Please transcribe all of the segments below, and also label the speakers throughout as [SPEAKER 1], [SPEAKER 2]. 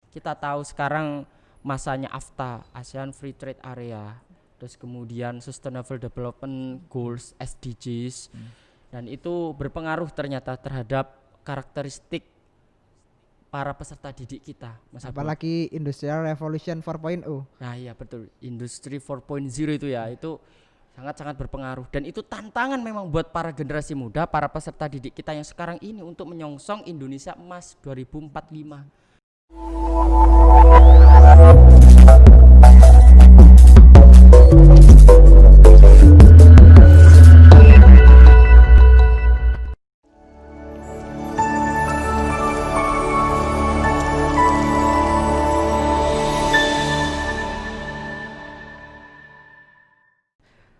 [SPEAKER 1] kita tahu sekarang masanya AFTA, ASEAN Free Trade Area, terus kemudian Sustainable Development Goals (SDGs), dan itu berpengaruh ternyata terhadap karakteristik para peserta didik kita, Mas Abun.
[SPEAKER 2] Apalagi Industrial Revolution 4.0.
[SPEAKER 1] Nah iya betul, Industri 4.0 itu ya, itu sangat-sangat berpengaruh, dan itu tantangan memang buat para generasi muda, para peserta didik kita yang sekarang ini untuk menyongsong Indonesia Emas 2045.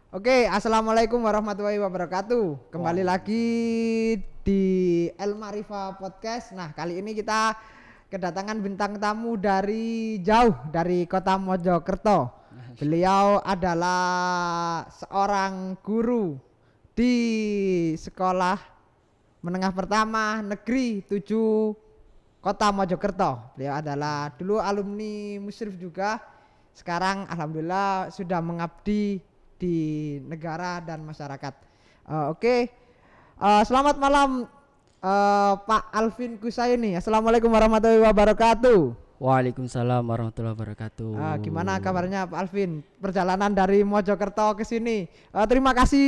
[SPEAKER 2] Oke, assalamualaikum warahmatullahi wabarakatuh. Kembali lagi di El Marifa Podcast. Nah, kali ini kita kedatangan bintang tamu dari jauh, dari kota Mojokerto. Beliau adalah seorang guru di sekolah menengah pertama negeri 7 kota Mojokerto. Beliau adalah dulu alumni Musrif juga. Sekarang alhamdulillah sudah mengabdi di negara dan masyarakat. Selamat malam Pak Alvin Kusaini. Assalamualaikum warahmatullahi wabarakatuh.
[SPEAKER 1] Waalaikumsalam warahmatullahi wabarakatuh.
[SPEAKER 2] Gimana kabarnya Pak Alvin? Perjalanan dari Mojokerto ke sini. Terima kasih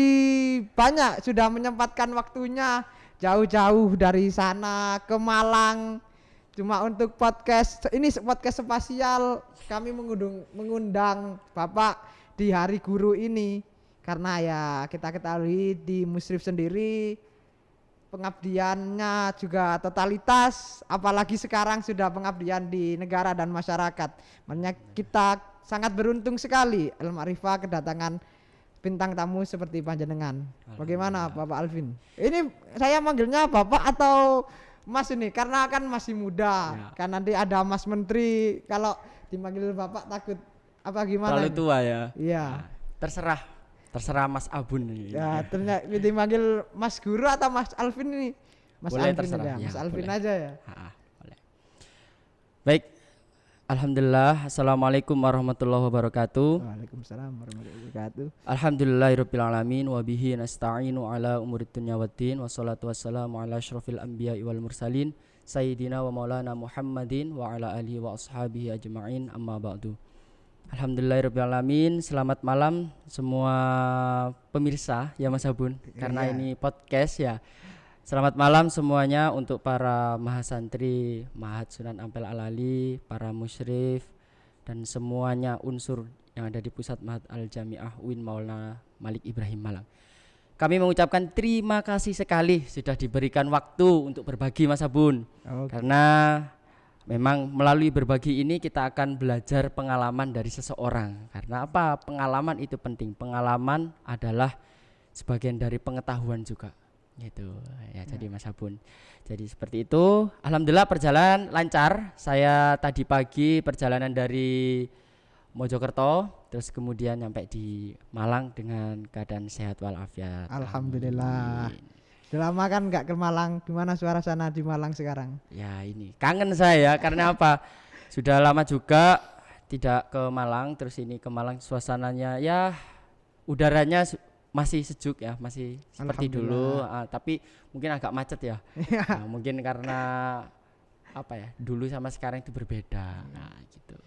[SPEAKER 2] banyak sudah menyempatkan waktunya jauh-jauh dari sana ke Malang. Cuma untuk podcast ini, podcast spasial, kami mengundang Bapak di hari guru ini karena ya kita ketahui di Musrif sendiri pengabdiannya juga totalitas, apalagi sekarang sudah pengabdian di negara dan masyarakat. Makanya kita sangat beruntung sekali El Marifa kedatangan bintang tamu seperti panjenengan. Bagaimana Bapak Alvin? Ini saya manggilnya Bapak atau Mas ini karena kan masih muda. Ya. Kan nanti ada Mas Menteri, kalau dipanggil Bapak takut apa gimana?
[SPEAKER 1] Terlalu tua ya.
[SPEAKER 2] Iya.
[SPEAKER 1] Nah, terserah Mas Abun ini.
[SPEAKER 2] Ya, ternyata dipanggil Mas Guru atau Mas Alvin ini? Mas
[SPEAKER 1] boleh,
[SPEAKER 2] Alvin
[SPEAKER 1] terserah.
[SPEAKER 2] aja.
[SPEAKER 1] Ya,
[SPEAKER 2] Mas Alvin
[SPEAKER 1] boleh
[SPEAKER 2] aja ya.
[SPEAKER 1] Boleh. Baik. Alhamdulillah. Assalamualaikum warahmatullahi wabarakatuh.
[SPEAKER 2] Waalaikumsalam warahmatullahi wabarakatuh.
[SPEAKER 1] Alhamdulillahirabbil alamin wa bihi nasta'inu ala umurid dunya waddin, wassalatu wassalamu ala asyrofil anbiya'i wal mursalin sayyidina wa maulana Muhammadin wa ala alihi wa ashabihi ajma'in, amma ba'du. Alhamdulillahirrahmanirrahim. Selamat malam semua pemirsa ya Mas Abun, karena ini podcast ya. Selamat malam semuanya untuk para mahasantri Mahat Sunan Ampel Al-Ali, para musyrif, dan semuanya unsur yang ada di Pusat Mahat Al-Jami'ah UIN Maulana Malik Ibrahim Malang. Kami mengucapkan terima kasih sekali sudah diberikan waktu untuk berbagi Mas Abun. Karena memang melalui berbagi ini kita akan belajar pengalaman dari seseorang. Karena apa? Pengalaman itu penting. Pengalaman adalah sebagian dari pengetahuan juga. Gitu. Ya, jadi Mas Abun. Jadi seperti itu. Alhamdulillah perjalanan lancar. Saya tadi pagi perjalanan dari Mojokerto, terus kemudian nyampe di Malang dengan keadaan sehat walafiat.
[SPEAKER 2] Alhamdulillah. Sudah lama kan nggak ke Malang, gimana suasana di Malang sekarang?
[SPEAKER 1] Ya ini kangen saya karena apa? Sudah lama juga tidak ke Malang, terus ini ke Malang suasananya ya udaranya masih sejuk ya, masih seperti dulu, tapi mungkin agak macet ya. Nah, mungkin karena apa ya? Dulu sama sekarang itu berbeda. Nah, gitu.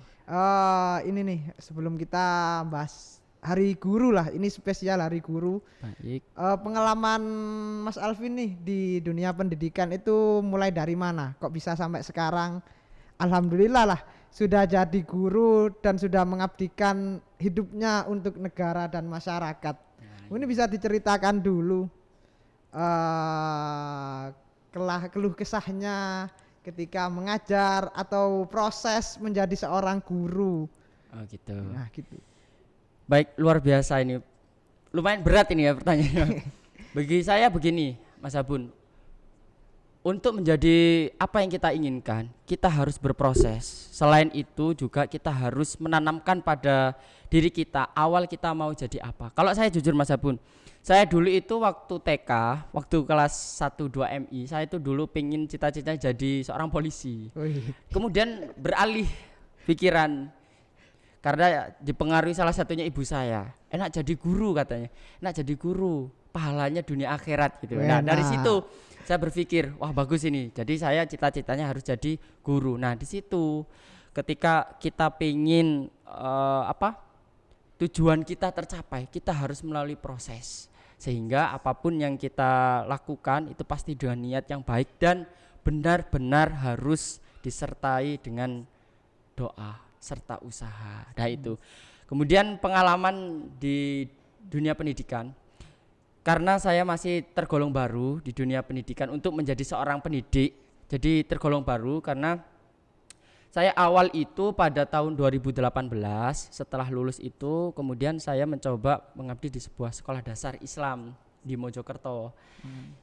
[SPEAKER 2] Ini nih sebelum kita bahas Hari Guru lah, ini spesial Hari Guru.
[SPEAKER 1] Baik.
[SPEAKER 2] Pengalaman Mas Alvin nih di dunia pendidikan itu mulai dari mana? Kok bisa sampai sekarang? Alhamdulillah lah sudah jadi guru dan sudah mengabdikan hidupnya untuk negara dan masyarakat. Ini bisa diceritakan dulu keluh kesahnya ketika mengajar atau proses menjadi seorang guru.
[SPEAKER 1] Oh gitu.
[SPEAKER 2] Nah gitu.
[SPEAKER 1] Baik, luar biasa ini. Lumayan berat ini ya pertanyaannya. Bagi saya begini, Mas Abun. untuk menjadi apa yang kita inginkan, kita harus berproses. Selain itu juga kita harus menanamkan pada diri kita awal kita mau jadi apa. Kalau saya jujur Mas Abun, saya dulu itu waktu TK, waktu kelas 1 2 MI, saya itu dulu pengen cita-citanya jadi seorang polisi.
[SPEAKER 2] Wih.
[SPEAKER 1] Kemudian beralih pikiran karena dipengaruhi salah satunya ibu saya. Enak jadi guru katanya. Enak jadi guru, pahalanya dunia akhirat gitu. Nah, dari situ saya berpikir, wah bagus ini. Jadi saya cita-citanya harus jadi guru. Nah, di situ ketika kita pengen tujuan kita tercapai, kita harus melalui proses. Sehingga apapun yang kita lakukan itu pasti dengan niat yang baik dan benar-benar harus disertai dengan doa serta usaha. Nah itu. Kemudian pengalaman di dunia pendidikan, karena saya masih tergolong baru di dunia pendidikan untuk menjadi seorang pendidik. Jadi tergolong baru karena saya awal itu pada tahun 2018 setelah lulus itu kemudian saya mencoba mengabdi di sebuah sekolah dasar Islam di Mojokerto.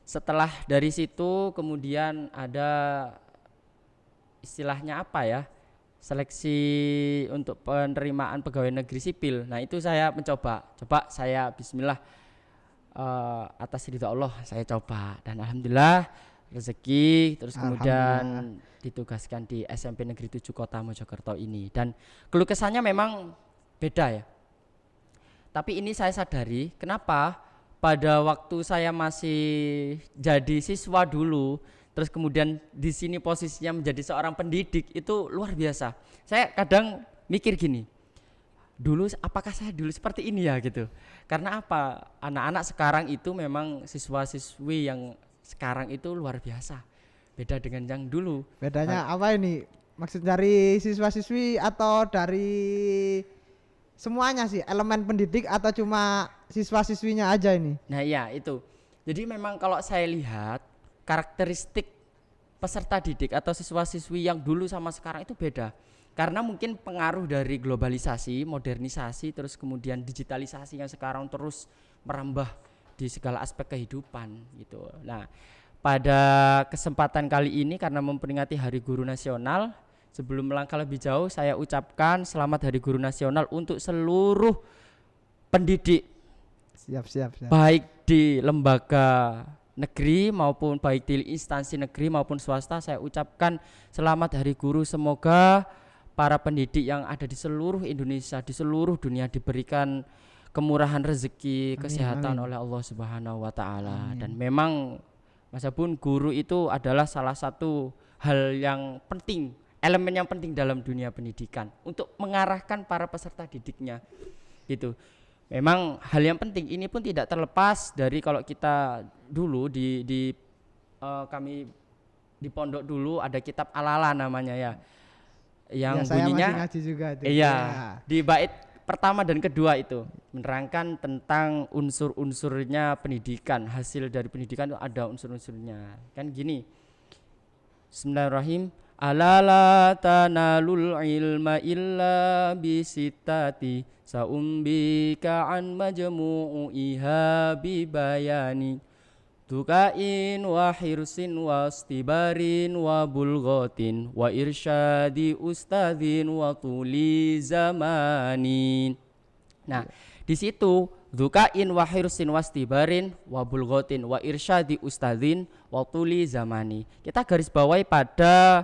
[SPEAKER 1] Setelah dari situ kemudian ada istilahnya apa ya? Seleksi untuk penerimaan pegawai negeri sipil. Nah, itu saya coba saya bismillah atas ridha Allah saya coba dan alhamdulillah rezeki terus kemudian ditugaskan di SMP Negeri 7 Kota Mojokerto ini dan keluh kesahnya memang beda ya. Tapi ini saya sadari kenapa pada waktu saya masih jadi siswa dulu terus kemudian di sini posisinya menjadi seorang pendidik itu luar biasa. Saya kadang mikir gini, dulu apakah saya dulu seperti ini ya gitu. Karena apa? Anak-anak sekarang itu memang siswa-siswi yang sekarang itu luar biasa. Beda dengan yang dulu.
[SPEAKER 2] Bedanya apa ini? Maksud dari siswa-siswi atau dari semuanya sih? Elemen pendidik atau cuma siswa-siswinya aja ini?
[SPEAKER 1] Nah iya itu. Jadi memang kalau saya lihat karakteristik peserta didik atau siswa-siswi yang dulu sama sekarang itu beda. Karena mungkin pengaruh dari globalisasi, modernisasi, terus kemudian digitalisasi yang sekarang terus merambah di segala aspek kehidupan gitu. Nah, pada kesempatan kali ini karena memperingati Hari Guru Nasional, sebelum melangkah lebih jauh saya ucapkan selamat Hari Guru Nasional untuk seluruh pendidik.
[SPEAKER 2] Siap.
[SPEAKER 1] Baik di lembaga negeri maupun baik di instansi negeri maupun swasta, saya ucapkan selamat Hari Guru. Semoga para pendidik yang ada di seluruh Indonesia, di seluruh dunia diberikan kemurahan rezeki, kesehatan oleh Allah Subhanahu wa taala. Dan memang Mas Abun, guru itu adalah salah satu hal yang penting, elemen yang penting dalam dunia pendidikan untuk mengarahkan para peserta didiknya. Gitu. Memang hal yang penting ini pun tidak terlepas dari kalau kita dulu di kami di pondok dulu ada kitab Al-Ala namanya ya. Yang
[SPEAKER 2] ya,
[SPEAKER 1] bunyinya
[SPEAKER 2] saya masih ngaji juga itu.
[SPEAKER 1] Iya, di bait pertama dan kedua itu menerangkan tentang unsur-unsurnya pendidikan, hasil dari pendidikan itu ada unsur-unsurnya. Kan gini. Bismillahirrahmanirrahim. Alala tanalul ilma illa bisitati saumbika an majmu'iha bibayani tukain wa hirsin wa istibarin wa bulghatin wa irsyadi ustadzin wa tuli zamanin. Nah, di situ dukain wa hirsin wa istibarin wa bulghatin wa irsyadi ustadzin wa tuli zamani. Kita garis bawahi pada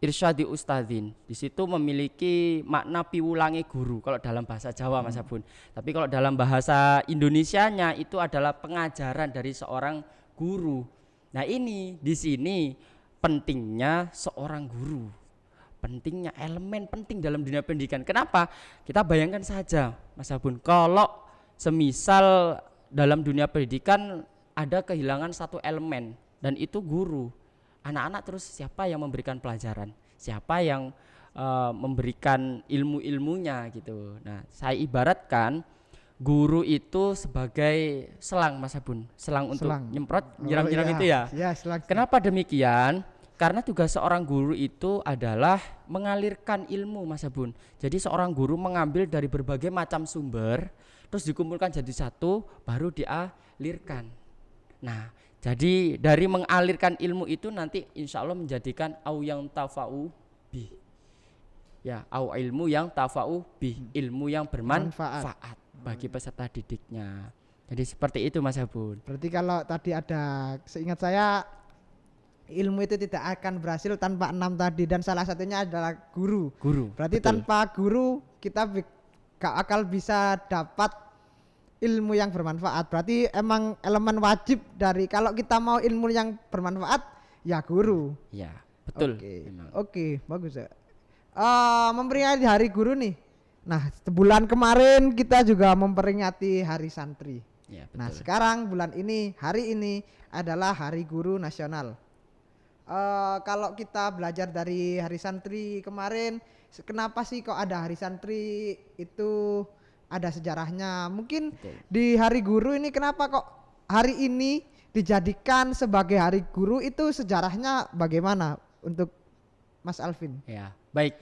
[SPEAKER 1] irsyadi ustadzin. Di situ memiliki makna piwulangi guru kalau dalam bahasa Jawa Mas Abun. Tapi kalau dalam bahasa Indonesianya itu adalah pengajaran dari seorang guru. Nah, ini di sini pentingnya seorang guru. Pentingnya elemen penting dalam dunia pendidikan. Kenapa? Kita bayangkan saja Mas Abun, kalau semisal dalam dunia pendidikan ada kehilangan satu elemen dan itu guru. Anak-anak terus siapa yang memberikan pelajaran, siapa yang memberikan ilmu-ilmunya gitu. Nah, saya ibaratkan guru itu sebagai selang Mas Abun, selang untuk nyemprot, nyiram-nyiram itu ya. Kenapa demikian? Karena tugas seorang guru itu adalah mengalirkan ilmu Mas Abun. Jadi seorang guru mengambil dari berbagai macam sumber, terus dikumpulkan jadi satu, baru dialirkan. Nah, Jadi dari mengalirkan ilmu itu nanti insya Allah menjadikan au yang tafa'u bi. Ya, au ilmu yang tafa'u bi, ilmu yang bermanfaat bagi peserta didiknya. Jadi seperti itu Mas Abun.
[SPEAKER 2] Berarti kalau tadi ada, seingat saya ilmu itu tidak akan berhasil tanpa 6 tadi, dan salah satunya adalah guru. Berarti
[SPEAKER 1] betul.
[SPEAKER 2] tanpa guru kita gak akal bisa dapat ilmu yang bermanfaat. Berarti emang elemen wajib dari kalau kita mau ilmu yang bermanfaat ya guru.
[SPEAKER 1] Ya, betul.
[SPEAKER 2] Oke, bagus ya. Memperingati Hari Guru nih. Nah, bulan kemarin kita juga memperingati Hari Santri.
[SPEAKER 1] Ya, betul.
[SPEAKER 2] Nah, sekarang bulan ini, hari ini adalah Hari Guru Nasional. Kalau kita belajar dari Hari Santri kemarin, kenapa sih kok ada Hari Santri itu ada sejarahnya? Mungkin
[SPEAKER 1] Betul.
[SPEAKER 2] di Hari Guru ini kenapa kok hari ini dijadikan sebagai Hari Guru, itu sejarahnya bagaimana untuk Mas Alvin?
[SPEAKER 1] Ya, baik.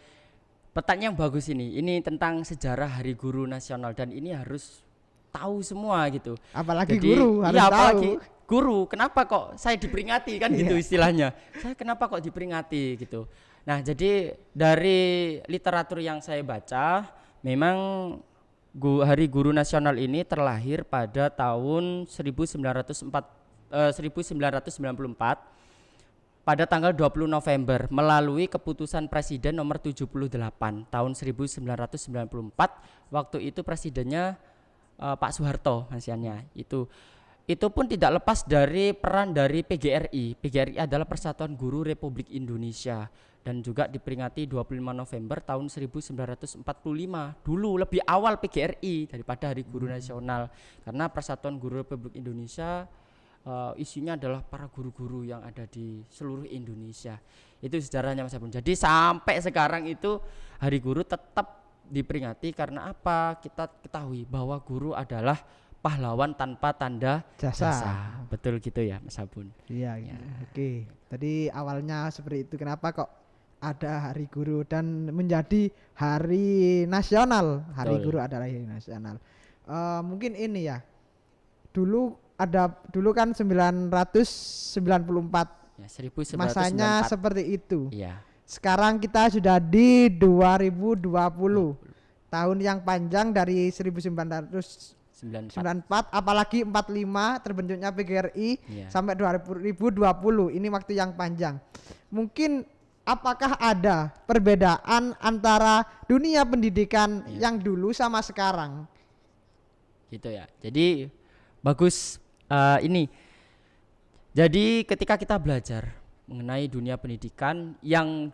[SPEAKER 1] Pertanyaan yang bagus ini. Ini tentang sejarah Hari Guru Nasional dan ini harus tahu semua gitu.
[SPEAKER 2] Apalagi
[SPEAKER 1] Jadi,
[SPEAKER 2] guru harus tahu.
[SPEAKER 1] apalagi guru. Kenapa kok saya diperingati kan gitu istilahnya. Saya kenapa kok diperingati gitu. Nah, jadi dari literatur yang saya baca, memang Hari Guru Nasional ini terlahir pada tahun 1994 pada tanggal 20 November melalui keputusan Presiden nomor 78 tahun 1994. Waktu itu presidennya Pak Soeharto Masiannya. Itu pun tidak lepas dari peran dari PGRI. PGRI adalah Persatuan Guru Republik Indonesia dan juga diperingati 25 November tahun 1945. Dulu lebih awal PGRI daripada Hari Guru Nasional, karena Persatuan Guru Republik Indonesia isinya adalah para guru-guru yang ada di seluruh Indonesia. Itu sejarahnya Mas Abun. Jadi sampai sekarang itu Hari Guru tetap diperingati karena apa? Kita ketahui bahwa guru adalah pahlawan tanpa tanda jasa. Betul gitu ya Mas Abun.
[SPEAKER 2] Iya ya. Oke. Tadi awalnya seperti itu, kenapa kok ada Hari Guru dan menjadi hari nasional. Hari
[SPEAKER 1] Betul.
[SPEAKER 2] Guru adalah hari nasional. Mungkin ini ya. Dulu kan 1994
[SPEAKER 1] Ya, 1994.
[SPEAKER 2] masanya seperti itu.
[SPEAKER 1] Iya.
[SPEAKER 2] Sekarang kita sudah di 2020. Tahun yang panjang dari 1994 apalagi 45 terbentuknya PGRI sampai 2020. Ini waktu yang panjang. Mungkin apakah ada perbedaan antara dunia pendidikan yang dulu sama sekarang?
[SPEAKER 1] Gitu ya. Jadi bagus ini. Jadi ketika kita belajar mengenai dunia pendidikan yang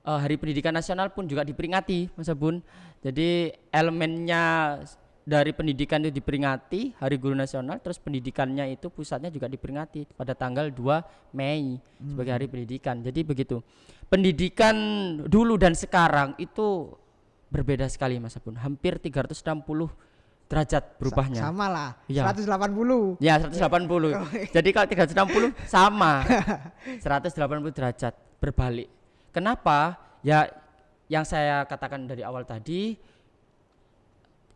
[SPEAKER 1] Hari Pendidikan Nasional pun juga diperingati Mas Abun. Jadi elemennya dari pendidikan itu diperingati Hari Guru Nasional, terus pendidikannya itu pusatnya juga diperingati pada tanggal 2 Mei sebagai Hari Pendidikan. Jadi begitu. Pendidikan dulu dan sekarang itu berbeda sekali Mas Abun. Hampir 360 derajat berubahnya.
[SPEAKER 2] Sama lah.
[SPEAKER 1] Ya.
[SPEAKER 2] 180.
[SPEAKER 1] Ya, 180. Jadi kalau 360 sama. 180 derajat berbalik. Kenapa? Ya yang saya katakan dari awal tadi,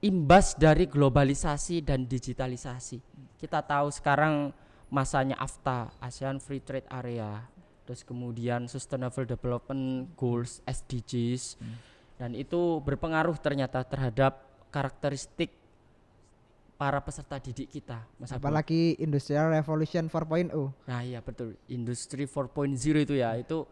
[SPEAKER 1] imbas dari globalisasi dan digitalisasi. Kita tahu sekarang masanya AFTA, ASEAN Free Trade Area, terus kemudian Sustainable Development Goals, SDGs, dan itu berpengaruh ternyata terhadap karakteristik para peserta didik kita, Mas Abun.
[SPEAKER 2] Apalagi Industrial Revolution 4.0.
[SPEAKER 1] Nah iya betul, Industri 4.0 itu ya, itu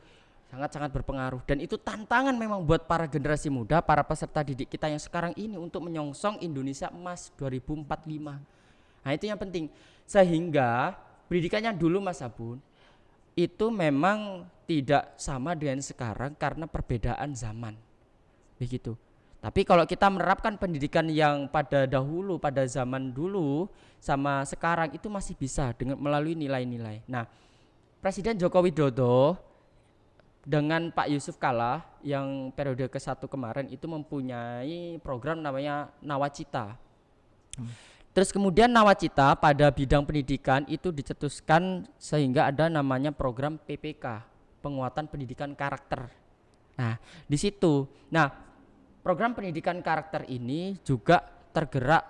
[SPEAKER 1] sangat-sangat berpengaruh dan itu tantangan memang buat para generasi muda, para peserta didik kita yang sekarang ini untuk menyongsong Indonesia Emas 2045. Nah itu yang penting, sehingga pendidikannya dulu Mas Abun itu memang tidak sama dengan sekarang karena perbedaan zaman, begitu. Tapi kalau kita menerapkan pendidikan yang pada dahulu, pada zaman dulu sama sekarang itu masih bisa dengan melalui nilai-nilai. Nah, Presiden Joko Widodo dengan Pak Yusuf Kalla yang periode ke-1 kemarin itu mempunyai program namanya Nawacita. Terus kemudian Nawacita pada bidang pendidikan itu dicetuskan sehingga ada namanya program PPK, penguatan pendidikan karakter. Nah, di situ. Nah, program pendidikan karakter ini juga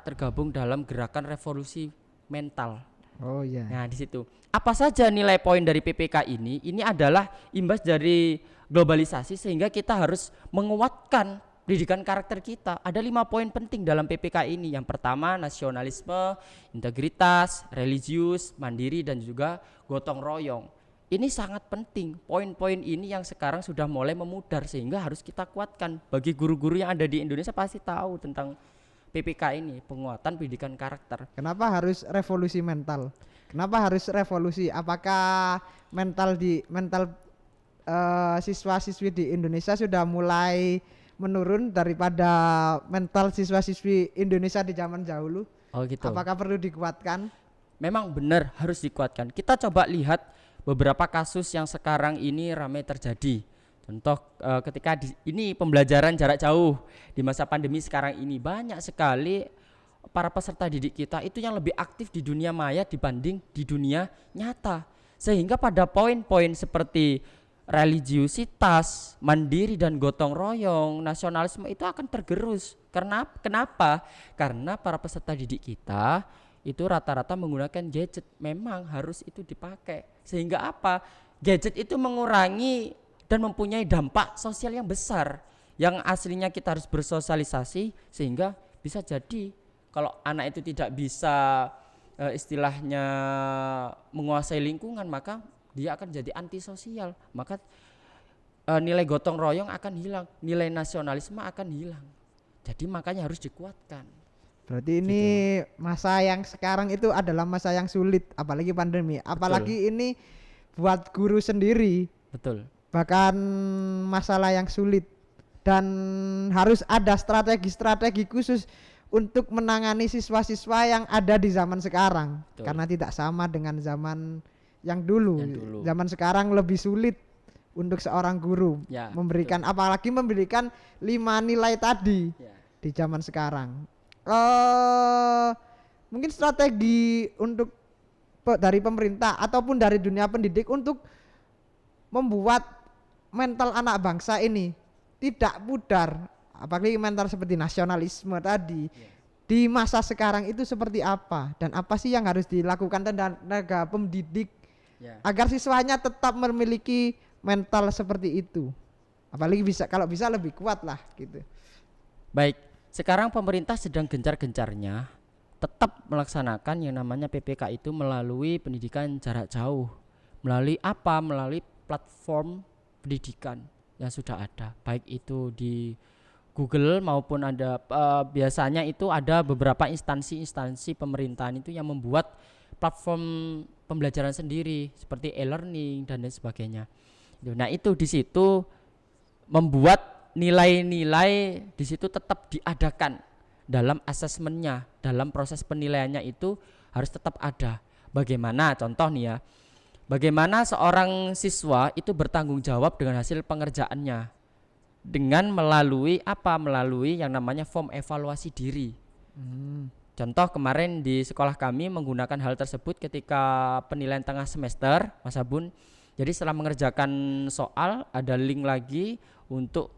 [SPEAKER 1] tergabung dalam gerakan revolusi mental.
[SPEAKER 2] Oh iya.
[SPEAKER 1] Nah, di situ. Apa saja nilai poin dari PPK ini? Ini adalah imbas dari globalisasi sehingga kita harus menguatkan pendidikan karakter kita. Ada 5 poin penting dalam PPK ini. Yang pertama, nasionalisme, integritas, religius, mandiri, dan juga gotong royong. Ini sangat penting. Poin-poin ini yang sekarang sudah mulai memudar sehingga harus kita kuatkan. Bagi guru-guru yang ada di Indonesia pasti tahu tentang PPK ini, penguatan pendidikan karakter.
[SPEAKER 2] Kenapa harus revolusi mental? Kenapa harus revolusi? Apakah mental siswa-siswi di Indonesia sudah mulai menurun daripada mental siswa-siswi Indonesia di zaman dahulu?
[SPEAKER 1] Oh gitu.
[SPEAKER 2] Apakah perlu dikuatkan?
[SPEAKER 1] Memang benar harus dikuatkan. Kita coba lihat beberapa kasus yang sekarang ini ramai terjadi. Contoh ketika ini pembelajaran jarak jauh di masa pandemi sekarang ini, banyak sekali para peserta didik kita itu yang lebih aktif di dunia maya dibanding di dunia nyata. Sehingga pada poin-poin seperti religiusitas, mandiri dan gotong royong, nasionalisme itu akan tergerus. Kenapa? Karena para peserta didik kita itu rata-rata menggunakan gadget. Memang harus itu dipakai. Sehingga apa? Gadget itu mengurangi dan mempunyai dampak sosial yang besar. Yang aslinya kita harus bersosialisasi, sehingga bisa jadi kalau anak itu tidak bisa istilahnya menguasai lingkungan, maka dia akan jadi antisosial. Maka nilai gotong royong akan hilang, nilai nasionalisme akan hilang. Jadi makanya harus dikuatkan.
[SPEAKER 2] Berarti ini masa yang sekarang itu adalah masa yang sulit, apalagi pandemi. Apalagi ini buat guru sendiri.
[SPEAKER 1] Betul.
[SPEAKER 2] Bahkan masalah yang sulit, dan harus ada strategi-strategi khusus untuk menangani siswa-siswa yang ada di zaman sekarang.
[SPEAKER 1] Betul.
[SPEAKER 2] Karena tidak sama dengan zaman yang dulu. Zaman sekarang lebih sulit untuk seorang guru memberikan, apalagi memberikan 5 nilai tadi di zaman sekarang. Mungkin strategi untuk dari pemerintah ataupun dari dunia pendidik untuk membuat mental anak bangsa ini tidak pudar, apalagi mental seperti nasionalisme tadi di masa sekarang itu seperti apa, dan apa sih yang harus dilakukan tenaga pendidik agar siswanya tetap memiliki mental seperti itu, apalagi kalau bisa lebih kuat lah gitu.
[SPEAKER 1] Baik, sekarang pemerintah sedang gencar-gencarnya tetap melaksanakan yang namanya PPK itu melalui pendidikan jarak jauh. Melalui apa? Melalui platform pendidikan yang sudah ada, baik itu di Google maupun ada biasanya itu ada beberapa instansi pemerintahan itu yang membuat platform pembelajaran sendiri seperti e-learning dan lain sebagainya. Nah, itu di situ membuat nilai-nilai di situ tetap diadakan dalam asesmennya, dalam proses penilaiannya itu harus tetap ada. Bagaimana contoh nih ya, bagaimana seorang siswa itu bertanggung jawab dengan hasil pengerjaannya dengan melalui apa? Melalui yang namanya form evaluasi diri. Contoh kemarin di sekolah kami menggunakan hal tersebut ketika penilaian tengah semester, Mas Abun. Jadi setelah mengerjakan soal ada link lagi untuk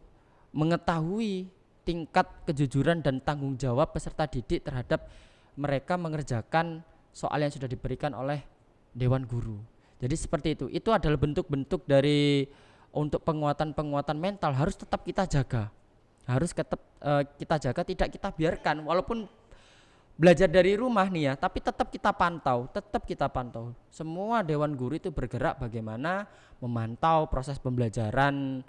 [SPEAKER 1] mengetahui tingkat kejujuran dan tanggung jawab peserta didik terhadap mereka mengerjakan soal yang sudah diberikan oleh Dewan Guru. Jadi seperti itu. Itu adalah bentuk-bentuk dari untuk penguatan mental harus tetap kita jaga. Harus tetap kita jaga, tidak kita biarkan walaupun belajar dari rumah nih ya, tapi tetap kita pantau. Semua Dewan Guru itu bergerak bagaimana memantau proses pembelajaran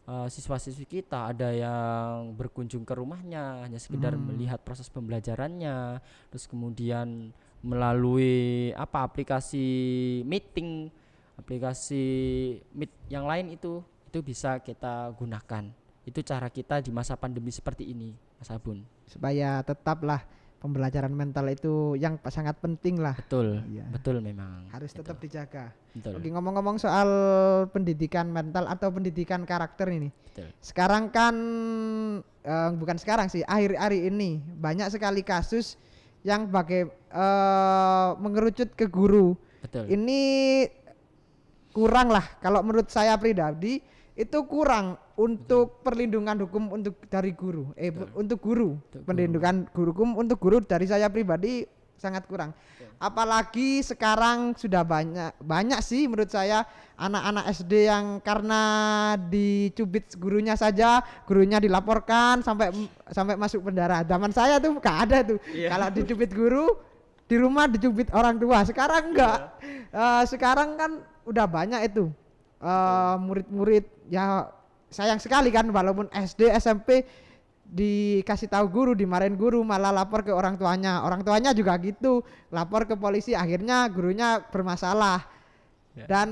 [SPEAKER 1] siswa-siswi kita. Ada yang berkunjung ke rumahnya hanya sekedar melihat proses pembelajarannya, terus kemudian melalui aplikasi meeting, aplikasi meet yang lain itu bisa kita gunakan. Itu cara kita di masa pandemi seperti ini, Mas Abun.
[SPEAKER 2] Supaya tetaplah pembelajaran mental itu yang sangat penting lah.
[SPEAKER 1] Betul, betul memang.
[SPEAKER 2] Harus tetap dijaga.
[SPEAKER 1] Betul.
[SPEAKER 2] Oke, ngomong-ngomong soal pendidikan mental atau pendidikan karakter ini.
[SPEAKER 1] Betul. Sekarang
[SPEAKER 2] kan bukan sekarang sih, akhir-akhir ini banyak sekali kasus yang mengerucut ke guru.
[SPEAKER 1] Betul.
[SPEAKER 2] Ini kurang lah kalau menurut saya pribadi, itu kurang untuk perlindungan hukum dari guru. Untuk guru. Perlindungan hukum untuk guru dari saya pribadi sangat kurang. Apalagi sekarang sudah banyak sih menurut saya anak-anak SD yang karena dicubit gurunya saja, gurunya dilaporkan sampai masuk penjara. Zaman saya tuh gak ada tuh. Kalau dicubit guru, di rumah dicubit orang tua. Sekarang enggak. Sekarang kan udah banyak itu murid-murid ya, sayang sekali kan, walaupun SD SMP dikasih tahu guru, dimarahin guru, malah lapor ke orang tuanya juga gitu, lapor ke polisi, akhirnya gurunya bermasalah dan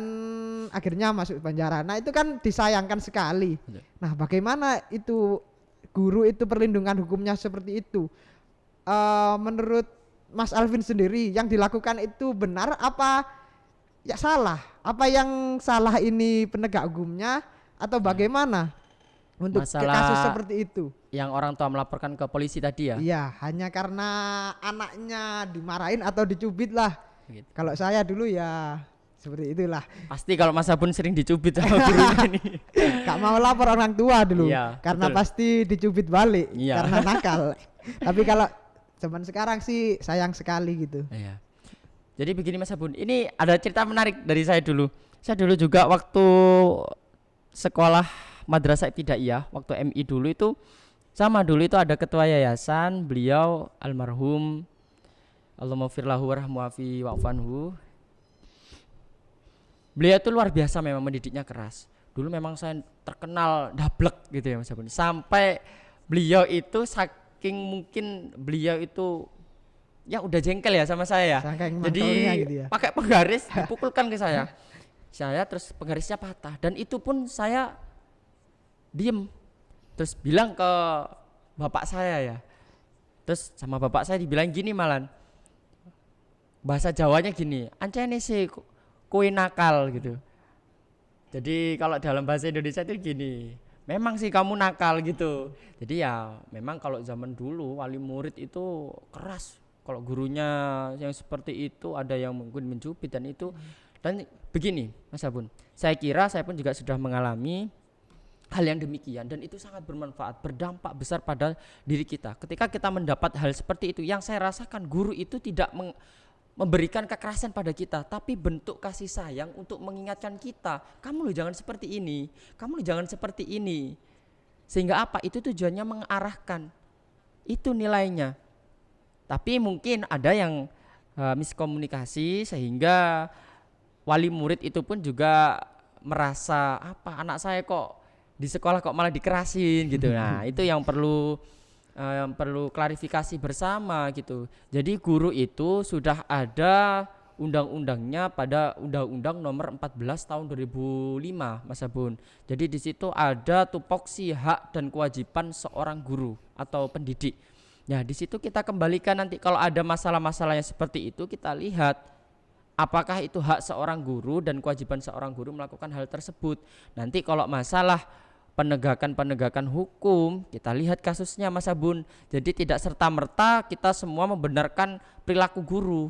[SPEAKER 2] akhirnya masuk penjara. Nah itu kan disayangkan sekali. Nah bagaimana itu guru itu perlindungan hukumnya seperti itu? Menurut Mas Alvin sendiri, yang dilakukan itu benar apa ya salah? Apa yang salah ini penegak hukumnya atau bagaimana untuk kasus seperti itu?
[SPEAKER 1] Yang orang tua melaporkan ke polisi tadi ya?
[SPEAKER 2] Iya, hanya karena anaknya dimarahin atau dicubit lah.
[SPEAKER 1] Gitu.
[SPEAKER 2] Kalau saya dulu ya seperti itulah.
[SPEAKER 1] Pasti kalau Mas Abun sering dicubit sama gurunya nih.
[SPEAKER 2] Gak mau lapor orang tua dulu, karena
[SPEAKER 1] betul.
[SPEAKER 2] pasti dicubit balik karena nakal. Tapi kalau zaman sekarang sih sayang sekali gitu.
[SPEAKER 1] Iya. Jadi begini Mas Abun, ini ada cerita menarik dari saya dulu. Saya dulu juga waktu sekolah Madrasah Ibtidaiyah, waktu MI dulu itu ada ketua yayasan, beliau almarhum Allahumma firlahu warahmuafi wa'fanhu. Beliau itu luar biasa, memang mendidiknya keras. Dulu memang saya terkenal dablek gitu ya Mas Abun. Sampai beliau itu saking mungkin beliau itu ya udah jengkel ya sama saya. Jadi gitu ya, pakai penggaris dipukulkan ke saya. Saya terus penggarisnya patah dan itu pun saya diem. Terus bilang ke bapak saya ya. Terus sama bapak saya dibilang gini malan. Bahasa Jawanya gini, ancene sih kowe nakal gitu. Jadi kalau dalam bahasa Indonesia itu gini, memang sih kamu nakal gitu. Jadi ya memang kalau zaman dulu wali murid itu keras. Kalau gurunya yang seperti itu ada yang mungkin mencubit dan itu. Dan begini Mas Abun, saya kira saya pun juga sudah mengalami hal yang demikian dan itu sangat bermanfaat, berdampak besar pada diri kita. Ketika kita mendapat hal seperti itu, yang saya rasakan guru itu tidak memberikan kekerasan pada kita, tapi bentuk kasih sayang untuk mengingatkan kita, kamu loh jangan seperti ini, kamu loh jangan seperti ini. Sehingga apa? Itu tujuannya mengarahkan. Itu nilainya. Tapi mungkin ada yang miskomunikasi sehingga wali murid itu pun juga merasa apa, anak saya kok di sekolah kok malah dikerasin gitu. Nah itu yang perlu klarifikasi bersama gitu. Jadi guru itu sudah ada undang-undangnya pada Undang-Undang Nomor 14 tahun 2005 Mas Abun. Jadi di situ ada tupoksi hak dan kewajiban seorang guru atau pendidik. Nah di situ kita kembalikan nanti kalau ada masalah-masalah yang seperti itu, kita lihat apakah itu hak seorang guru dan kewajiban seorang guru melakukan hal tersebut. Nanti kalau masalah penegakan hukum, kita lihat kasusnya Mas Abun. Jadi tidak serta-merta kita semua membenarkan perilaku guru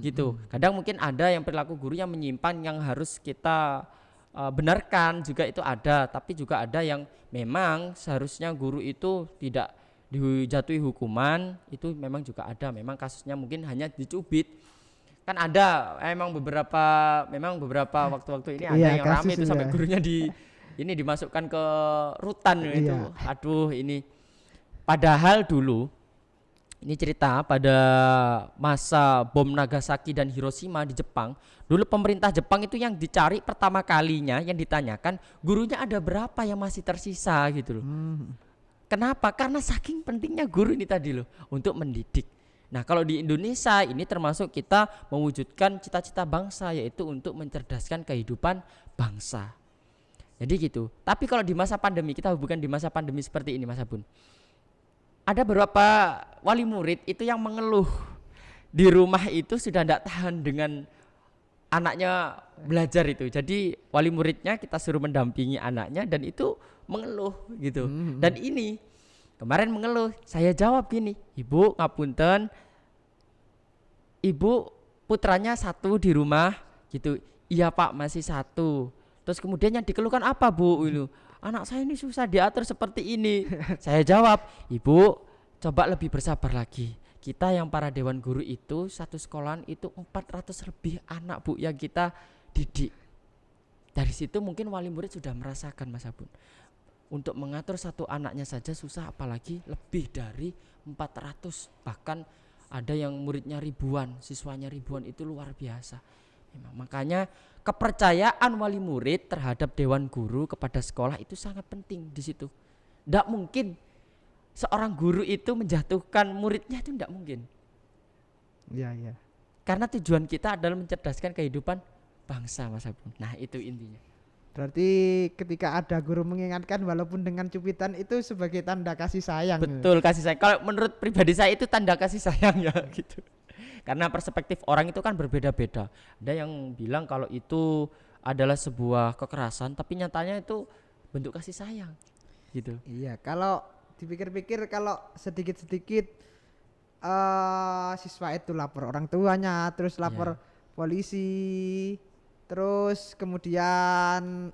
[SPEAKER 1] gitu. Kadang mungkin ada yang perilaku guru yang menyimpan yang harus kita benarkan juga, itu ada. Tapi juga ada yang memang seharusnya guru itu tidak dijatuhi hukuman, itu memang juga ada. Memang kasusnya mungkin hanya dicubit. Kan ada memang beberapa waktu-waktu ini ada yang ramai itu sampai gurunya dimasukkan ke rutan itu. Aduh ini. Padahal dulu ini cerita pada masa bom Nagasaki dan Hiroshima di Jepang. Dulu pemerintah Jepang itu yang dicari pertama kalinya, yang ditanyakan gurunya ada berapa yang masih tersisa gitu loh. Kenapa? Karena saking pentingnya guru ini tadi loh untuk mendidik. Nah kalau di Indonesia ini termasuk kita mewujudkan cita-cita bangsa, yaitu untuk mencerdaskan kehidupan bangsa. Jadi gitu. Tapi kalau di masa pandemi, kita hubungkan di masa pandemi seperti ini Mas Abun. Ada beberapa wali murid itu yang mengeluh di rumah itu sudah tidak tahan dengan anaknya belajar itu. Jadi wali muridnya kita suruh mendampingi anaknya dan itu mengeluh gitu. Dan ini kemarin mengeluh, saya jawab gini, Ibu ngapunten, Ibu putranya satu di rumah gitu. Iya Pak, masih satu. Terus kemudian yang dikeluhkan apa Bu? Ini anak saya ini susah diatur seperti ini. Saya jawab, Ibu coba lebih bersabar lagi. Kita yang para dewan guru itu satu sekolahan itu 400 lebih anak Bu yang kita didik. Dari situ mungkin wali murid sudah merasakan Mas Abun. Untuk mengatur satu anaknya saja susah, apalagi lebih dari 400. Bahkan ada yang muridnya ribuan, siswanya ribuan, itu luar biasa. Memang, makanya kepercayaan wali murid terhadap dewan guru kepada sekolah itu sangat penting di situ. Tidak mungkin seorang guru itu menjatuhkan muridnya, itu tidak mungkin.
[SPEAKER 2] Iya.
[SPEAKER 1] Karena tujuan kita adalah mencerdaskan kehidupan bangsa Mas Abun. Nah itu intinya.
[SPEAKER 2] Berarti ketika ada guru mengingatkan walaupun dengan cupitan itu sebagai tanda kasih sayang.
[SPEAKER 1] Betul, kasih sayang. Kalau menurut pribadi saya itu tanda kasih sayang ya gitu. Karena perspektif orang itu kan berbeda-beda. Ada yang bilang kalau itu adalah sebuah kekerasan, tapi nyatanya itu bentuk kasih sayang gitu.
[SPEAKER 2] Iya, kalau dipikir-pikir kalau sedikit-sedikit siswa itu lapor orang tuanya, terus lapor polisi, terus kemudian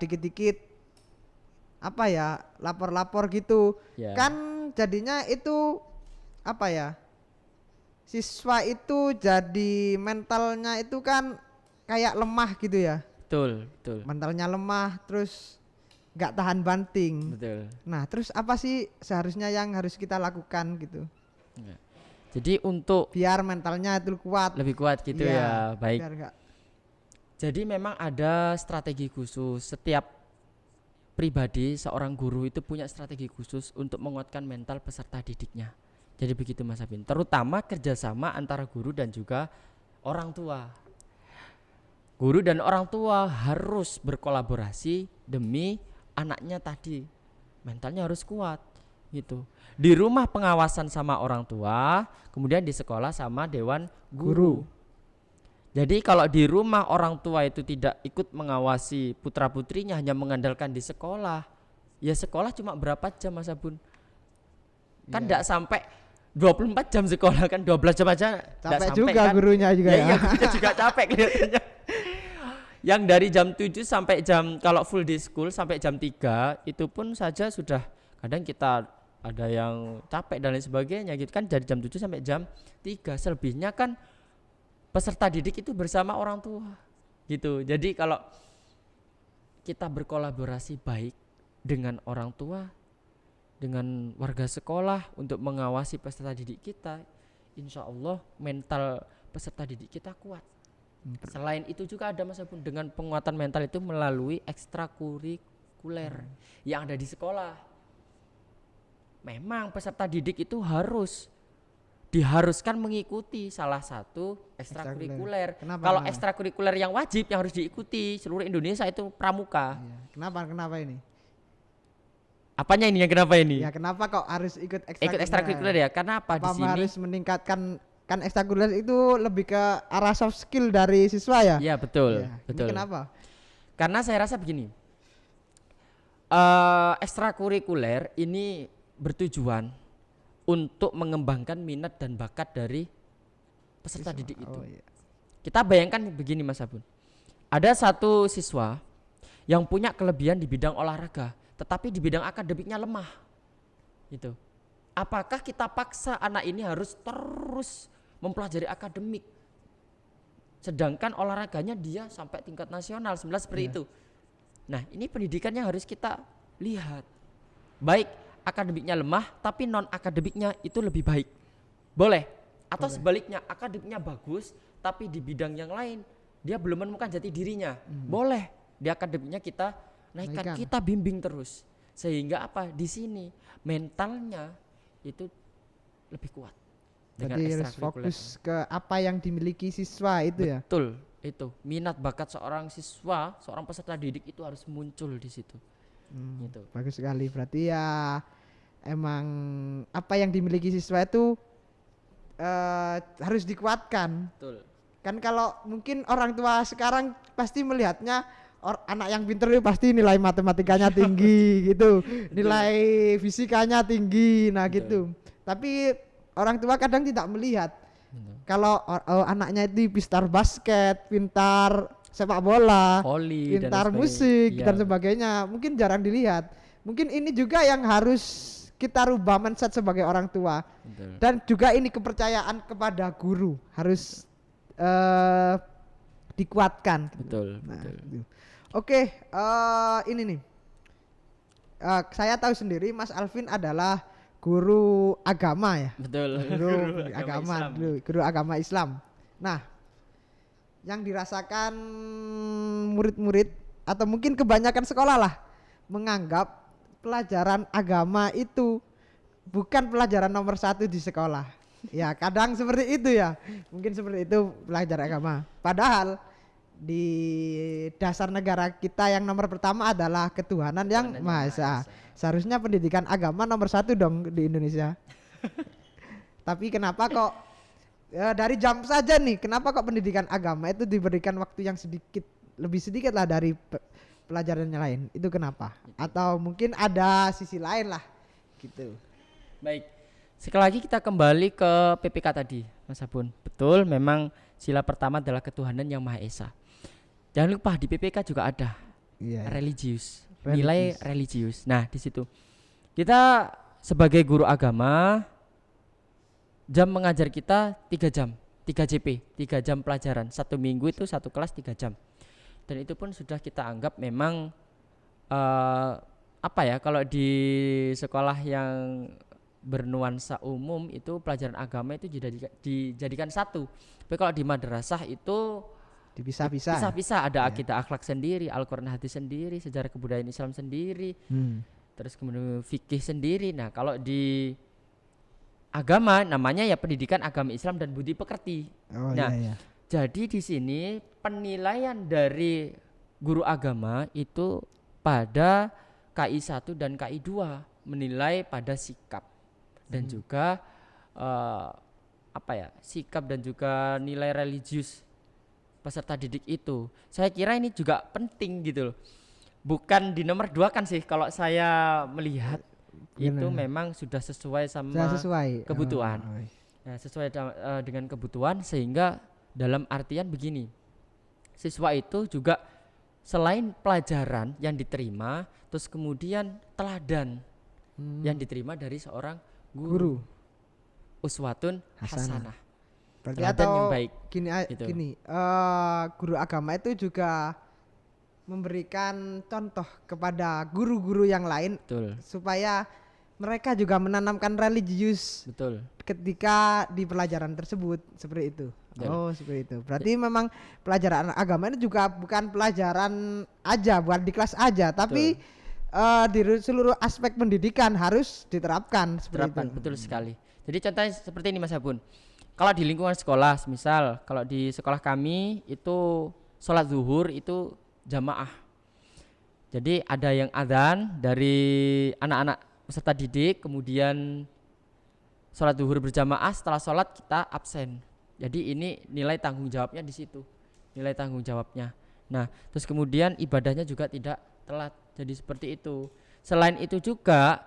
[SPEAKER 2] dikit-dikit apa ya, lapor-lapor gitu. Kan jadinya itu apa ya, siswa itu jadi mentalnya itu kan kayak lemah gitu ya.
[SPEAKER 1] Betul.
[SPEAKER 2] Mentalnya lemah, terus nggak tahan banting.
[SPEAKER 1] Betul.
[SPEAKER 2] Nah, terus apa sih seharusnya yang harus kita lakukan gitu?
[SPEAKER 1] Jadi untuk
[SPEAKER 2] biar mentalnya itu kuat,
[SPEAKER 1] lebih kuat gitu ya. Baik.
[SPEAKER 2] Jadi
[SPEAKER 1] memang ada strategi khusus. Setiap pribadi seorang guru itu punya strategi khusus untuk menguatkan mental peserta didiknya. Jadi begitu Mas Abin. Terutama kerjasama antara guru dan juga orang tua. Guru dan orang tua harus berkolaborasi demi anaknya tadi, mentalnya harus kuat gitu. Di rumah pengawasan sama orang tua, kemudian di sekolah sama dewan guru. Jadi kalau di rumah orang tua itu tidak ikut mengawasi putra putrinya, hanya mengandalkan di sekolah, ya sekolah cuma berapa jam Mas Abun? Kan tidak sampai 24 jam sekolah, kan 12 jam aja
[SPEAKER 2] capek
[SPEAKER 1] sampai,
[SPEAKER 2] juga
[SPEAKER 1] kan?
[SPEAKER 2] Gurunya juga ya.
[SPEAKER 1] Gurunya juga capek kelihatannya. Yang dari jam 7 sampai jam, kalau full day school sampai jam 3 itu pun saja sudah, kadang kita ada yang capek dan lain sebagainya gitu kan, dari jam 7 sampai jam 3. Selebihnya kan peserta didik itu bersama orang tua gitu. Jadi kalau kita berkolaborasi baik dengan orang tua, dengan warga sekolah untuk mengawasi peserta didik kita, insya Allah mental peserta didik kita kuat. Selain itu juga ada Mas Abun, dengan penguatan mental itu melalui ekstrakurikuler yang ada di sekolah. Memang peserta didik itu diharuskan mengikuti salah satu ekstrakurikuler. Kalau ekstrakurikuler yang wajib yang harus diikuti seluruh Indonesia itu pramuka.
[SPEAKER 2] Kenapa ini?
[SPEAKER 1] Apanya ini yang kenapa ini?
[SPEAKER 2] Ya kenapa kok harus ikut
[SPEAKER 1] ekstrakurikuler ya? Karena apa di sini?
[SPEAKER 2] Harus meningkatkan, kan ekstrakurikuler itu lebih ke arah soft skill dari siswa ya?
[SPEAKER 1] Iya betul.
[SPEAKER 2] Ini kenapa?
[SPEAKER 1] Karena saya rasa begini, ekstrakurikuler ini bertujuan untuk mengembangkan minat dan bakat dari peserta didik itu. Kita bayangkan begini Mas Abun, ada satu siswa yang punya kelebihan di bidang olahraga, tetapi di bidang akademiknya lemah gitu. Apakah kita paksa anak ini harus terus mempelajari akademik, sedangkan olahraganya dia sampai tingkat nasional seperti itu? Nah ini pendidikan yang harus kita lihat. Baik akademiknya lemah tapi non akademiknya itu lebih baik, boleh. Atau sebaliknya akademiknya bagus tapi di bidang yang lain dia belum menemukan jati dirinya, boleh. Di akademiknya kita naikkan, kita bimbing terus, sehingga apa, di sini mentalnya itu lebih kuat.
[SPEAKER 2] Jadi harus fokus ke apa yang dimiliki siswa itu.
[SPEAKER 1] Betul, ya. Betul, itu minat bakat seorang siswa, seorang peserta didik itu harus muncul di situ. Gitu.
[SPEAKER 2] Bagus sekali. Berarti ya emang apa yang dimiliki siswa itu harus dikuatkan.
[SPEAKER 1] Betul.
[SPEAKER 2] Kan kalau mungkin orang tua sekarang pasti melihatnya anak yang pintar itu pasti nilai matematikanya tinggi gitu, nilai fisikanya tinggi, nah gitu. Tapi orang tua kadang tidak melihat kalau anaknya itu pintar basket, pintar sepak bola, pintar musik dan sebagainya, mungkin jarang dilihat. Mungkin ini juga yang harus kita rubah mindset sebagai orang tua.
[SPEAKER 1] Betul.
[SPEAKER 2] Dan juga ini kepercayaan kepada guru harus dikuatkan.
[SPEAKER 1] Betul,
[SPEAKER 2] Nah,
[SPEAKER 1] betul.
[SPEAKER 2] gitu. Oke, ini nih. Saya tahu sendiri Mas Alvin adalah guru agama ya.
[SPEAKER 1] Betul.
[SPEAKER 2] Guru agama,
[SPEAKER 1] Islam.
[SPEAKER 2] guru agama Islam. Nah, yang dirasakan murid-murid atau mungkin kebanyakan sekolah lah menganggap pelajaran agama itu bukan pelajaran nomor 1 di sekolah. Ya kadang seperti itu ya, mungkin seperti itu pelajaran agama. Padahal di dasar negara kita yang nomor pertama adalah ketuhanan yang Maha Esa. Seharusnya pendidikan agama nomor 1 dong di Indonesia. Tapi kenapa kok dari jam saja nih, kenapa kok pendidikan agama itu diberikan waktu yang lebih sedikit lah dari pelajarannya lain? Itu kenapa? Atau mungkin ada sisi lain lah gitu.
[SPEAKER 1] Baik. Sekali lagi kita kembali ke PPK tadi, Mas Abun. Betul, memang sila pertama adalah ketuhanan yang Maha Esa. Jangan lupa di PPK juga ada religius, nilai religius. Nah, di situ kita sebagai guru agama, jam mengajar kita 3 jam, 3 JP, 3 jam pelajaran. 1 minggu itu 1 kelas 3 jam. Dan itu pun sudah kita anggap memang kalau di sekolah yang bernuansa umum itu pelajaran agama itu dijadikan satu. Tapi kalau di madrasah itu dipisah-pisah, ada akidah akhlak sendiri, Al-Qur'an hadis sendiri, sejarah kebudayaan Islam sendiri. Terus kemudian fikih sendiri. Nah, kalau di agama namanya ya pendidikan agama Islam dan budi pekerti. Jadi di sini penilaian dari guru agama itu pada KI 1 dan KI 2 menilai pada sikap dan juga sikap dan juga nilai religius peserta didik itu. Saya kira ini juga penting gitu loh. Bukan di nomor 2 kan sih kalau saya melihat. Itu memang sudah sesuai sama kebutuhan. Nah, sesuai dengan kebutuhan, sehingga dalam artian begini, siswa itu juga selain pelajaran yang diterima, terus kemudian teladan yang diterima dari seorang guru. Uswatun hasanah.
[SPEAKER 2] Berarti
[SPEAKER 1] teladan
[SPEAKER 2] atau
[SPEAKER 1] yang baik.
[SPEAKER 2] Gini, guru agama itu juga memberikan contoh kepada guru-guru yang lain.
[SPEAKER 1] Betul.
[SPEAKER 2] Supaya mereka juga menanamkan religius.
[SPEAKER 1] Betul.
[SPEAKER 2] Ketika di pelajaran tersebut seperti itu.
[SPEAKER 1] Betul.
[SPEAKER 2] Oh, seperti itu. Berarti memang pelajaran agama ini juga bukan pelajaran aja, bukan di kelas aja, tapi di seluruh aspek pendidikan harus diterapkan seperti itu.
[SPEAKER 1] Betul sekali. Jadi contohnya seperti ini Mas Abun. Kalau di lingkungan sekolah, misal kalau di sekolah kami itu sholat zuhur itu jamaah. Jadi ada yang adzan dari anak-anak peserta didik, kemudian sholat zuhur berjamaah, setelah sholat kita absen. Jadi ini nilai tanggung jawabnya di situ, nilai tanggung jawabnya. Nah, terus kemudian ibadahnya juga tidak telat. Jadi seperti itu. Selain itu juga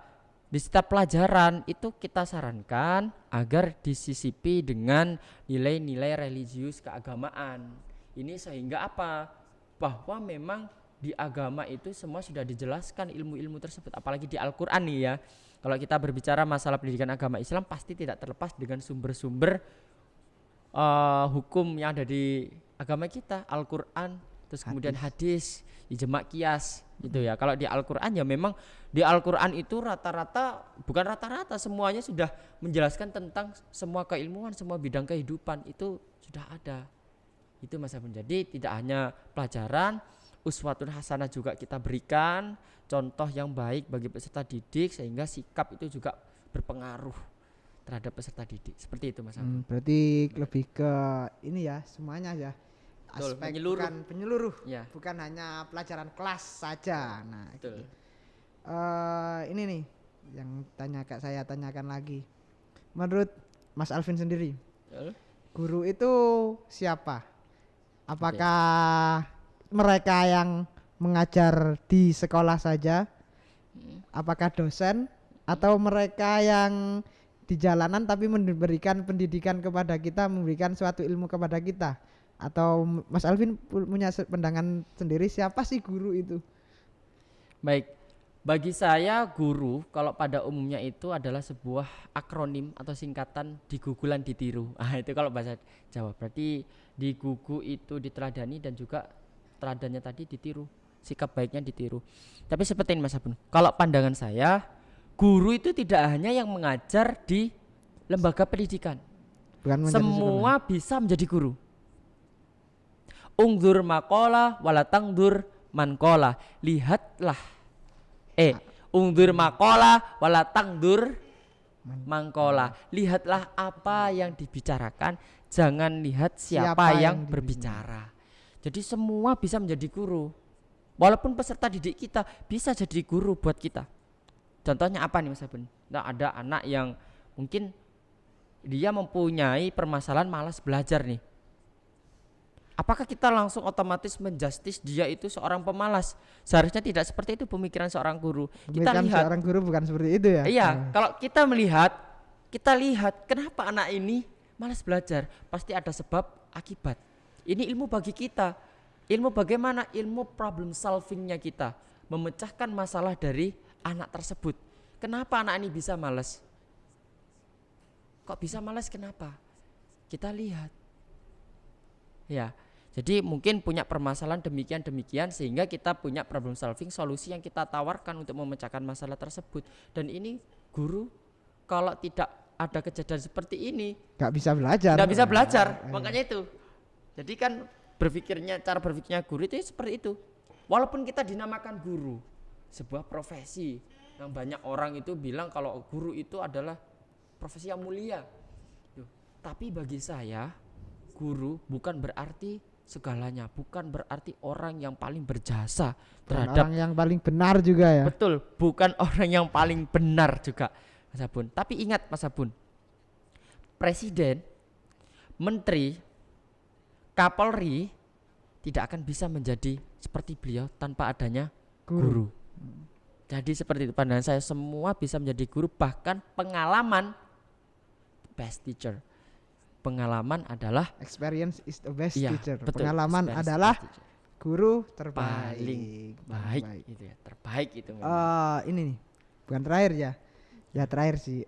[SPEAKER 1] di setiap pelajaran itu kita sarankan agar disisipi dengan nilai-nilai religius keagamaan. Ini sehingga apa? Bahwa memang di agama itu semua sudah dijelaskan ilmu-ilmu tersebut, apalagi di Al-Qur'an nih ya. Kalau kita berbicara masalah pendidikan agama Islam pasti tidak terlepas dengan sumber-sumber hukum yang ada di agama kita, Al-Qur'an, terus kemudian hadis, ijma' qiyas gitu ya. Kalau di Al-Qur'an ya memang di Al-Qur'an itu semuanya sudah menjelaskan tentang semua keilmuan, semua bidang kehidupan itu sudah ada. Itu Mas Abun. Jadi tidak hanya pelajaran, uswatun hasanah juga kita berikan contoh yang baik bagi peserta didik sehingga sikap itu juga berpengaruh terhadap peserta didik. Seperti itu Mas Abun.
[SPEAKER 2] Berarti lebih ke ini ya, semuanya ya.
[SPEAKER 1] Betul,
[SPEAKER 2] Aspek penyeluruh
[SPEAKER 1] ya.
[SPEAKER 2] Bukan hanya pelajaran kelas saja. Nah,
[SPEAKER 1] betul.
[SPEAKER 2] Ini nih yang saya tanyakan lagi. Menurut Mas Alvin sendiri, guru itu siapa? Apakah mereka yang mengajar di sekolah saja? Apakah dosen? Atau mereka yang di jalanan tapi memberikan pendidikan kepada kita, memberikan suatu ilmu kepada kita? Atau Mas Alvin punya pandangan sendiri siapa sih guru itu?
[SPEAKER 1] Baik, Bagi saya guru kalau pada umumnya itu adalah sebuah akronim atau singkatan digugulan ditiru. Itu kalau bahasa Jawa. Berarti digugu itu diteladani dan juga teladannya tadi ditiru. Sikap baiknya ditiru. Tapi seperti ini Mas Abun. Kalau pandangan saya, guru itu tidak hanya yang mengajar di lembaga pendidikan. Semua bisa menjadi guru. Ungdur makola walatangdur mankola. Lihatlah ungdur makola walatangdur mangkola. Lihatlah apa yang dibicarakan, jangan lihat siapa yang berbicara. Jadi semua bisa menjadi guru. Walaupun peserta didik kita bisa jadi guru buat kita. Contohnya apa nih Mas Abun? Nah, ada anak yang mungkin dia mempunyai permasalahan malas belajar nih. Apakah kita langsung otomatis menjustis dia itu seorang pemalas? Seharusnya tidak seperti itu pemikiran seorang guru.
[SPEAKER 2] Kita lihat seorang guru bukan seperti itu ya.
[SPEAKER 1] Iya, kalau kita lihat kenapa anak ini malas belajar, pasti ada sebab akibat. Ini ilmu bagi kita. Ilmu bagaimana? Ilmu problem solvingnya kita, memecahkan masalah dari anak tersebut. Kenapa anak ini bisa malas? Kok bisa malas? Kenapa? Kita lihat. Ya. Jadi mungkin punya permasalahan demikian sehingga kita punya problem solving, solusi yang kita tawarkan untuk memecahkan masalah tersebut. Dan ini guru kalau tidak ada kejadian seperti ini
[SPEAKER 2] nggak bisa belajar.
[SPEAKER 1] Makanya itu. Jadi kan cara berpikirnya guru itu seperti itu. Walaupun kita dinamakan guru, sebuah profesi yang banyak orang itu bilang kalau guru itu adalah profesi yang mulia. Tapi bagi saya guru bukan berarti segalanya, bukan berarti orang yang paling berjasa terhadap
[SPEAKER 2] orang yang paling benar juga ya.
[SPEAKER 1] Betul, bukan orang yang paling benar juga Mas Abun. Tapi ingat Mas Abun, presiden, menteri, kapolri tidak akan bisa menjadi seperti beliau tanpa adanya guru. Jadi seperti itu pandangan saya, semua bisa menjadi guru, bahkan pengalaman best teacher. Pengalaman adalah
[SPEAKER 2] experience is the best teacher.
[SPEAKER 1] Betul,
[SPEAKER 2] pengalaman adalah guru terbaik.
[SPEAKER 1] Paling baik. Itu ya, terbaik itu.
[SPEAKER 2] Ini nih, bukan terakhir ya. Ya terakhir sih.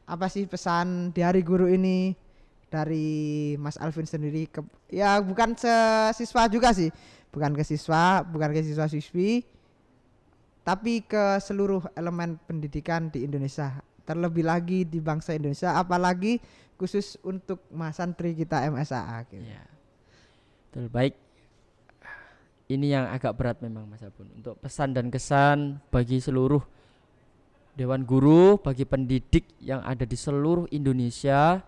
[SPEAKER 2] Apa sih pesan di Hari Guru ini dari Mas Alvin sendiri ya bukan siswa juga sih. Bukan ke siswa siswi, tapi ke seluruh elemen pendidikan di Indonesia. Terlebih lagi di bangsa Indonesia, apalagi khusus untuk Mas santri kita MSAA gitu.
[SPEAKER 1] Ya. Terbaik. Ini yang agak berat memang Mas Abun, untuk pesan dan kesan bagi seluruh dewan guru, bagi pendidik yang ada di seluruh Indonesia.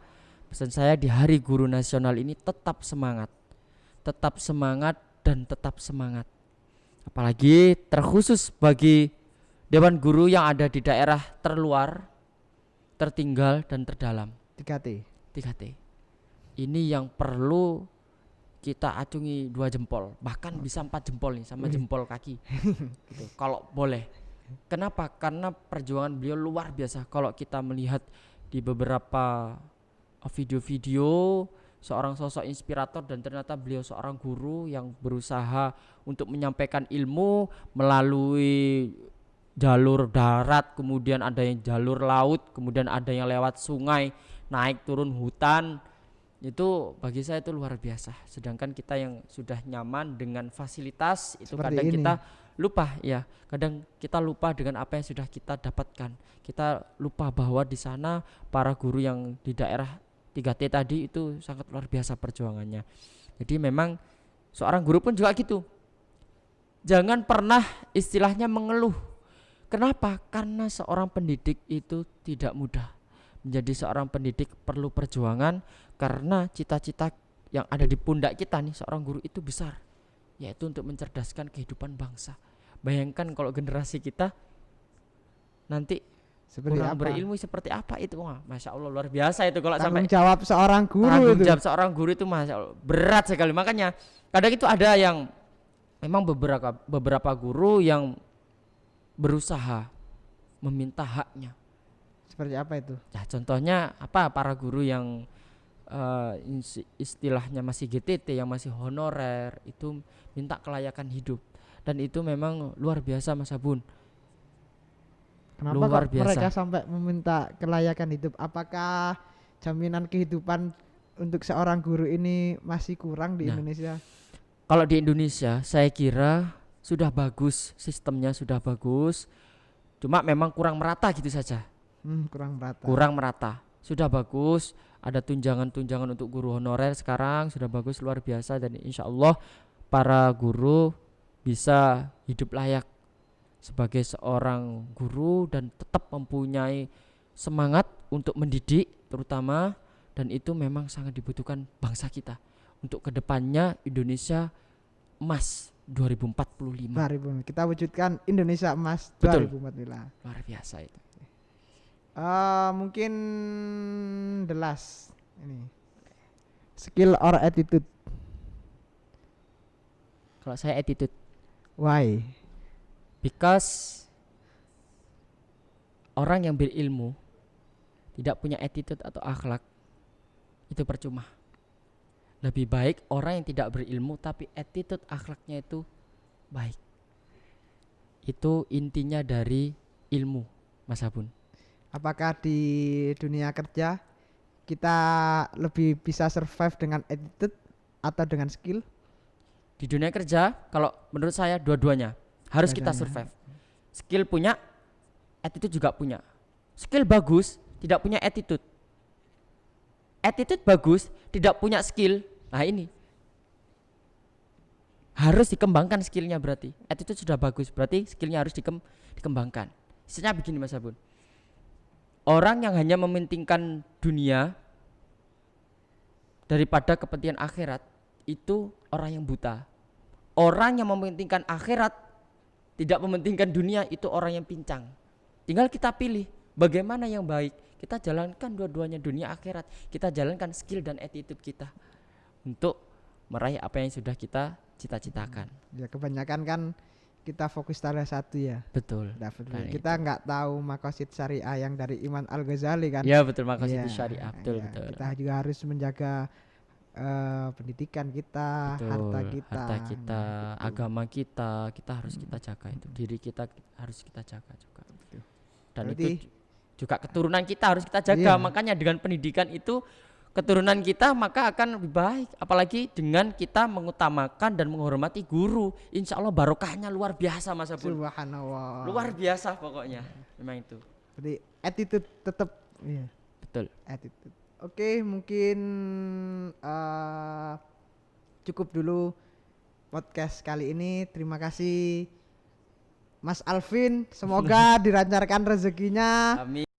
[SPEAKER 1] Pesan saya di Hari Guru Nasional ini tetap semangat dan tetap semangat. Apalagi terkhusus bagi dewan guru yang ada di daerah terluar, tertinggal dan terdalam.
[SPEAKER 2] 3T.
[SPEAKER 1] Ini yang perlu kita acungi 2 jempol, bahkan bisa 4 jempol nih sama jempol kaki. Gitu, kalau boleh. Kenapa? Karena perjuangan beliau luar biasa. Kalau kita melihat di beberapa video-video seorang sosok inspirator, dan ternyata beliau seorang guru yang berusaha untuk menyampaikan ilmu melalui jalur darat, kemudian ada yang jalur laut, kemudian ada yang lewat sungai, naik turun hutan. Itu bagi saya itu luar biasa. Sedangkan kita yang sudah nyaman dengan fasilitas itu seperti kadang ini. Kita lupa ya. Kadang kita lupa dengan apa yang sudah kita dapatkan. Kita lupa bahwa di sana para guru yang di daerah 3T tadi itu sangat luar biasa perjuangannya. Jadi memang seorang guru pun juga gitu. Jangan pernah istilahnya mengeluh. Kenapa? Karena seorang pendidik itu tidak mudah. Menjadi seorang pendidik perlu perjuangan, karena cita-cita yang ada di pundak kita nih seorang guru itu besar, yaitu untuk mencerdaskan kehidupan bangsa. Bayangkan kalau generasi kita nanti seperti kurang berilmu seperti apa itu. Wah, Masya Allah luar biasa itu kalau sampai
[SPEAKER 2] jawab seorang guru
[SPEAKER 1] tanggung jawab seorang guru itu Masya Allah berat sekali. Makanya kadang itu ada yang memang beberapa guru yang berusaha meminta haknya.
[SPEAKER 2] Seperti apa itu?
[SPEAKER 1] Nah, contohnya apa? Para guru yang istilahnya masih GTT, yang masih honorer, itu minta kelayakan hidup. dan itu memang luar biasa Mas Sabun.
[SPEAKER 2] Kenapa
[SPEAKER 1] Luar
[SPEAKER 2] kok mereka
[SPEAKER 1] biasa.
[SPEAKER 2] sampai meminta kelayakan hidup? Apakah jaminan kehidupan untuk seorang guru ini masih kurang di
[SPEAKER 1] Nah,
[SPEAKER 2] Indonesia?
[SPEAKER 1] kalau di Indonesia saya kira sudah bagus, sistemnya sudah bagus, cuma memang kurang merata gitu saja.
[SPEAKER 2] Kurang merata.
[SPEAKER 1] Kurang merata. Sudah bagus, ada tunjangan-tunjangan untuk guru honorer sekarang sudah bagus luar biasa, dan insya Allah para guru bisa hidup layak sebagai seorang guru dan tetap mempunyai semangat untuk mendidik terutama, dan itu memang sangat dibutuhkan bangsa kita untuk kedepannya Indonesia emas 2045.
[SPEAKER 2] Mari kita wujudkan Indonesia Emas
[SPEAKER 1] Betul.
[SPEAKER 2] 2045.
[SPEAKER 1] Luar biasa itu.
[SPEAKER 2] Mungkin the last ini, skill or attitude.
[SPEAKER 1] Kalau saya attitude,
[SPEAKER 2] Why?
[SPEAKER 1] because orang yang berilmu tidak punya attitude atau akhlak itu percuma. Lebih baik orang yang tidak berilmu tapi attitude akhlaknya itu baik. Itu intinya dari ilmu, Mas Abun.
[SPEAKER 2] Apakah di dunia kerja kita lebih bisa survive dengan attitude atau dengan skill?
[SPEAKER 1] Di dunia kerja kalau menurut saya dua-duanya harus kita
[SPEAKER 2] Dua-duanya.
[SPEAKER 1] survive. Skill punya, attitude juga punya. Skill bagus, tidak punya attitude. Attitude bagus, tidak punya skill. Nah ini harus dikembangkan skillnya berarti. Attitude sudah bagus, berarti skillnya harus dikembangkan. Istilahnya begini Mas Abun. Orang yang hanya mementingkan dunia daripada kepentingan akhirat itu orang yang buta. Orang yang mementingkan akhirat tidak mementingkan dunia itu orang yang pincang. Tinggal kita pilih bagaimana yang baik. Kita jalankan dua-duanya, dunia akhirat. Kita jalankan skill dan attitude kita untuk meraih apa yang sudah kita cita-citakan.
[SPEAKER 2] Ya kebanyakan kan kita fokus pada satu ya.
[SPEAKER 1] Betul.
[SPEAKER 2] Dapat.
[SPEAKER 1] Nah,
[SPEAKER 2] Kita nggak tahu makosid syariah yang dari Imam Al-Ghazali kan.
[SPEAKER 1] Ya betul, makasih
[SPEAKER 2] Iya,
[SPEAKER 1] itu syariah. Betul,
[SPEAKER 2] iya.
[SPEAKER 1] betul.
[SPEAKER 2] Kita juga harus menjaga pendidikan kita,
[SPEAKER 1] Betul,
[SPEAKER 2] harta kita,
[SPEAKER 1] harta kita,
[SPEAKER 2] Nah, itu.
[SPEAKER 1] agama kita harus kita jaga itu. Diri kita harus kita jaga juga.
[SPEAKER 2] Betul.
[SPEAKER 1] Dan
[SPEAKER 2] Berarti-
[SPEAKER 1] itu juga keturunan kita harus kita jaga.
[SPEAKER 2] Iya.
[SPEAKER 1] Makanya dengan pendidikan itu keturunan kita maka akan lebih baik. Apalagi dengan kita mengutamakan dan menghormati guru. Insya Allah barokahnya luar biasa Mas Abun.
[SPEAKER 2] Subhanallah.
[SPEAKER 1] Luar biasa pokoknya. Memang itu.
[SPEAKER 2] Berarti attitude tetap iya,
[SPEAKER 1] Betul.
[SPEAKER 2] attitude. Oke, mungkin cukup dulu podcast kali ini. Terima kasih Mas Alvin. Semoga dilancarkan rezekinya.
[SPEAKER 1] Amin.